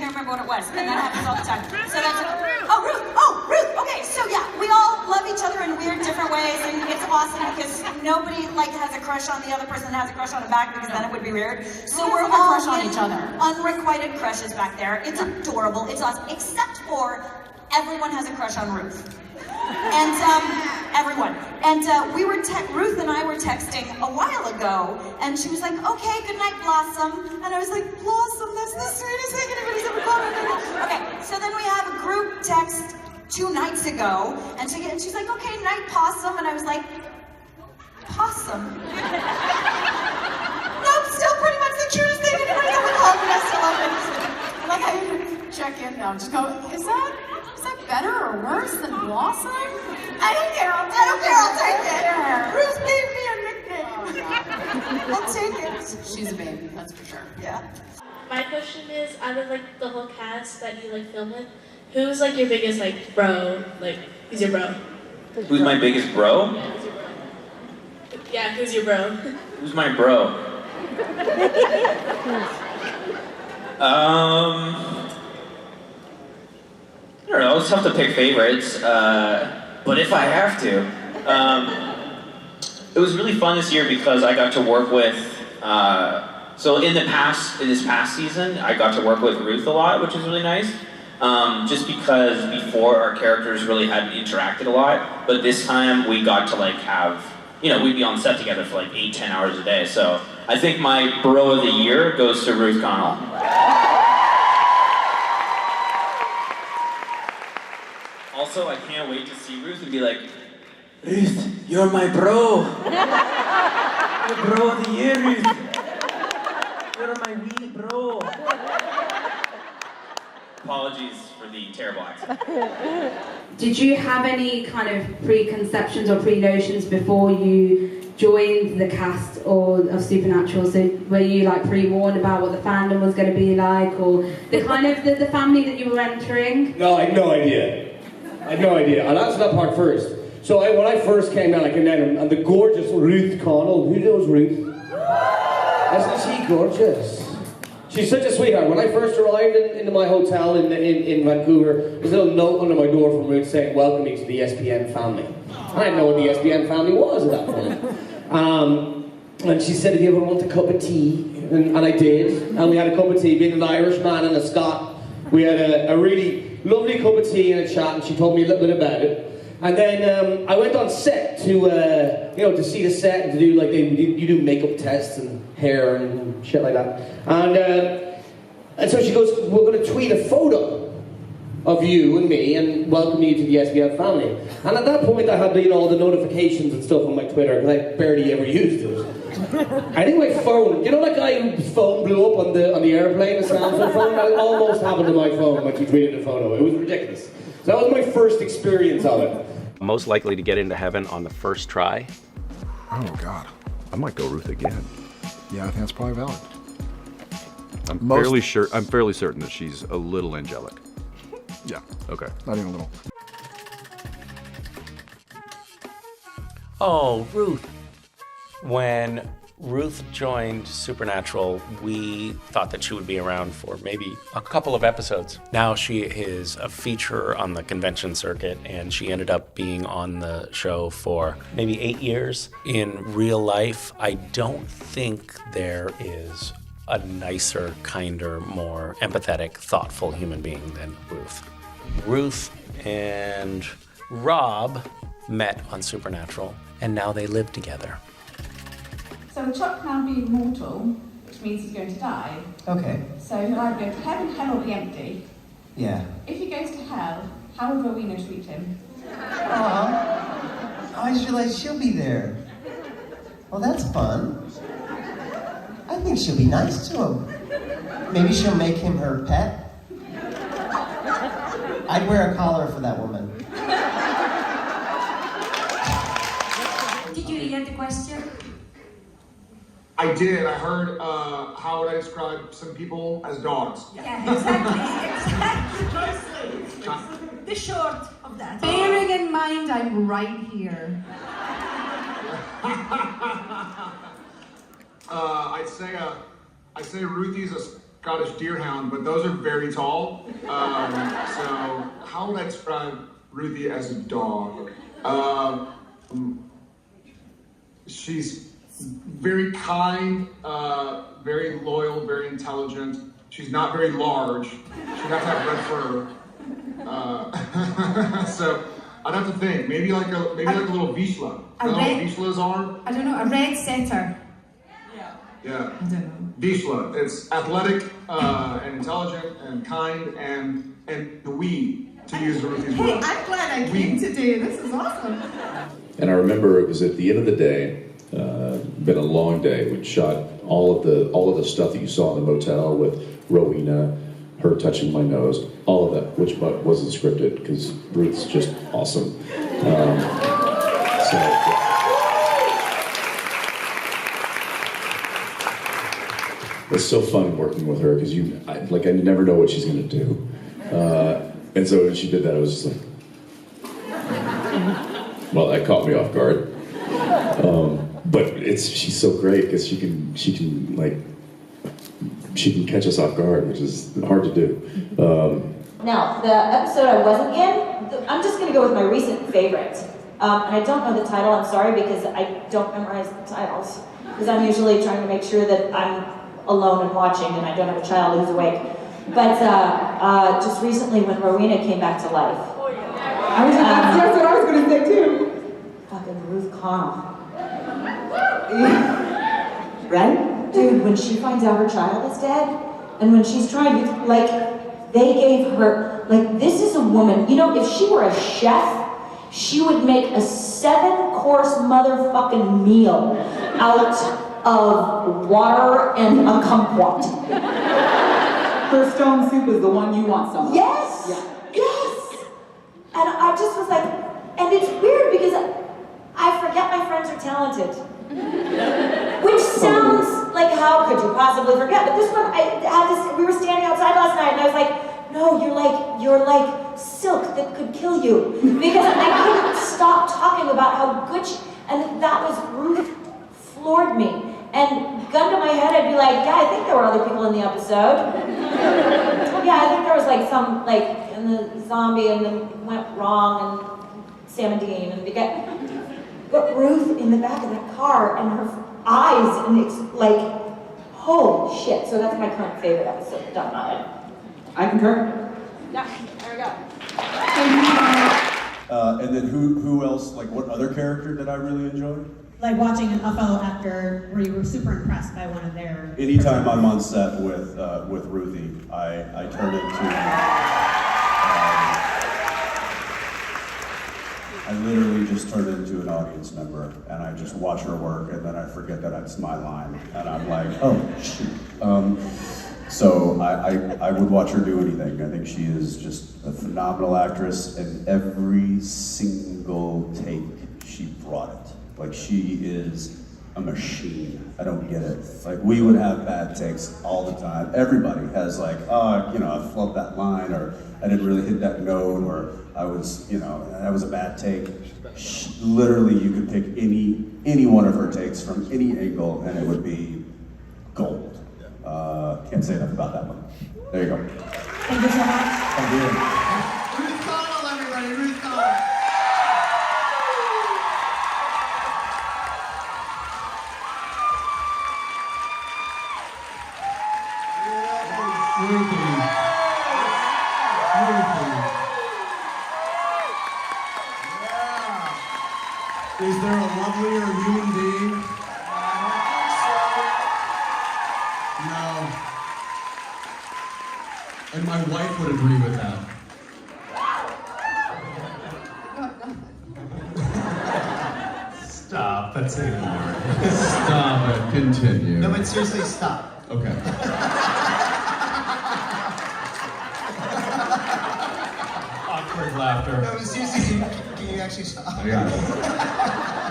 can't remember what it was, and that happens all the time. So that's, Ruth, okay, so yeah, we all love each other in weird different ways, and it's awesome because nobody like has a crush on the other person that has a crush on the back, because then it would be weird. So we're all crush on each other. Unrequited crushes back there. It's adorable, it's awesome, except for everyone has a crush on Ruth. And everyone. And Ruth and I were texting a while ago, and she was like, okay, good night, Blossom. And I was like, Blossom, that's the sweetest thing anybody's ever called me. Okay, so then we have a group text 2 nights ago, and she's like, okay, night, Possum. And I was like, Possum? Nope, still pretty much the cutest thing anybody's ever called me. I still love it. Like, I check in now, just go, is that better or worse than Blossom? I don't care, I'll take it. Ruth gave me a nickname. I'll take it. She's a baby, that's for sure. Yeah. My question is, out of like the whole cast that you like film with, who's like your biggest like bro? Like, who's your bro? Who's my biggest bro? Yeah, who's your bro? Yeah, who's your bro? Who's my bro? I don't know, it's tough to pick favorites, but if I have to, it was really fun this year because I got to work with, so in this past season, I got to work with Ruth a lot, which was really nice, just because before our characters really hadn't interacted a lot, but this time we got to like have, we'd be on set together for like 8-10 hours a day, so I think my bro of the year goes to Ruth Connell. Also, I can't wait to see Ruth and be like, Ruth, you're my bro. You're bro of the year, Ruth. You're my wee bro. Apologies for the terrible accent. Did you have any kind of preconceptions or pre-notions before you joined the cast of Supernatural? So were you like pre-warned about what the fandom was going to be like, or the kind of the family that you were entering? No, I had no idea. I'll answer that part first. So when I first came down, I came down and the gorgeous Ruth Connell. Who knows Ruth? Isn't she gorgeous? She's such a sweetheart. When I first arrived into my hotel in Vancouver, there was a little note under my door from Ruth saying, welcome me to the SPN family. I didn't know what the SPN family was at that point. And she said, if you ever want a cup of tea, and I did. And we had a cup of tea, being an Irishman and a Scot. We had a really lovely cup of tea and a chat, and she told me a little bit about it. And then I went on set to see the set and to do you do makeup tests and hair and shit like that. And so she goes, we're going to tweet a photo of you and me and welcome you to the SBF family. And at that point I had all the notifications and stuff on my Twitter because I barely ever used it. I think my phone, that guy whose phone blew up on the airplane, the Samsung phone? That almost happened to my phone when she tweeted the photo. It was ridiculous. So that was my first experience of it. Most likely to get into heaven on the first try? Oh God. I might go Ruth again. Yeah, I think that's probably valid. I'm fairly certain that she's a little angelic. Yeah. Okay. Not even a little. Oh, Ruth. When Ruth joined Supernatural, we thought that she would be around for maybe a couple of episodes. Now she is a feature on the convention circuit, and she ended up being on the show for maybe 8 years. In real life, I don't think there is a nicer, kinder, more empathetic, thoughtful human being than Ruth. Ruth and Rob met on Supernatural, and now they live together. So Chuck now being mortal, which means he's going to die. Okay. So he'll either go to heaven, hell, or be empty. Yeah. If he goes to hell, how will Rowena treat him? Aw. I just realized she'll be there. Well, that's fun. I think she'll be nice to him. Maybe she'll make him her pet. I'd wear a collar for that woman. Did you get the question? I did. I heard, how would I describe some people as dogs? Yeah, exactly. The short of that. Bearing in mind I'm right here. I'd say Ruthie's Scottish Deerhound, but those are very tall. So how would I describe Ruthie as a dog? She's very kind, very loyal, very intelligent. She's not very large. She'd have to have red fur. So I'd have to think. Maybe like a little Vizsla. You know what Vizslas are? I don't know, a red setter. Yeah. I don't know. Vizsla. It's athletic and intelligent and kind and the wee, to use Ruthie's Hey, word. I'm glad I came today. This is awesome. And I remember it was at the end of the day, been a long day. We'd shot all of the stuff that you saw in the motel with Rowena, her touching my nose, all of that, which wasn't scripted because Ruth's just awesome. It's so fun working with her because I never know what she's gonna do. And so when she did that, I was just like, well, that caught me off guard. But she's so great because she can catch us off guard, which is hard to do. Now, the episode I wasn't in, I'm just gonna go with my recent favorite. And I don't know the title, I'm sorry, because I don't memorize the titles. Because I'm usually trying to make sure that I'm alone and watching and I don't have a child who's awake. But just recently when Rowena came back to life. That's what I was going to say too. Fucking Ruth Connell. Right? Dude, when she finds out her child is dead, and when she's trying to, they gave her, this is a woman, if she were a chef, she would make a 7-course motherfucking meal out of water and a kumquat. Her stone soup is the one you want some of. Yes! Yeah. Yes! And I just was like, and it's weird because I forget my friends are talented. Which sounds like, how could you possibly forget? But this one, we were standing outside last night and I was like, no, you're like silk that could kill you. Because I couldn't stop talking about how good and that was Ruth floored me. And gun to my head, I'd be like, yeah, I think there were other people in the episode. Yeah, I think there was some, and the zombie and then went wrong and Sam and Dean and but Ruth in the back of that car and her eyes and it's holy shit. So that's my current favorite episode. Done on it. I concur. Yeah, there we go. And then who else, what other character did I really enjoy? Like watching a fellow actor where you were super impressed by one of their... Anytime I'm on set with Ruthie, I turn into... I literally just turn into an audience member and I just watch her work and then I forget that it's my line and I'm like, oh, shoot. So I would watch her do anything. I think she is just a phenomenal actress and every single take she brought it. She is a machine. I don't get it. We would have bad takes all the time. Everybody has I flubbed that line, or I didn't really hit that note, or I was, that was a bad take. Literally, you could pick any one of her takes from any angle, and it would be gold. Can't say enough about that one. There you go. Thank you so much. Thank you. Ruth Connell, everybody, Ruth Connell. Is there a lovelier human being? No. And my wife would agree with that. Stop, that's ignored. Stop it, continue. No, but seriously, stop. Okay. Awkward laughter. No, but seriously, can you actually stop? I got it.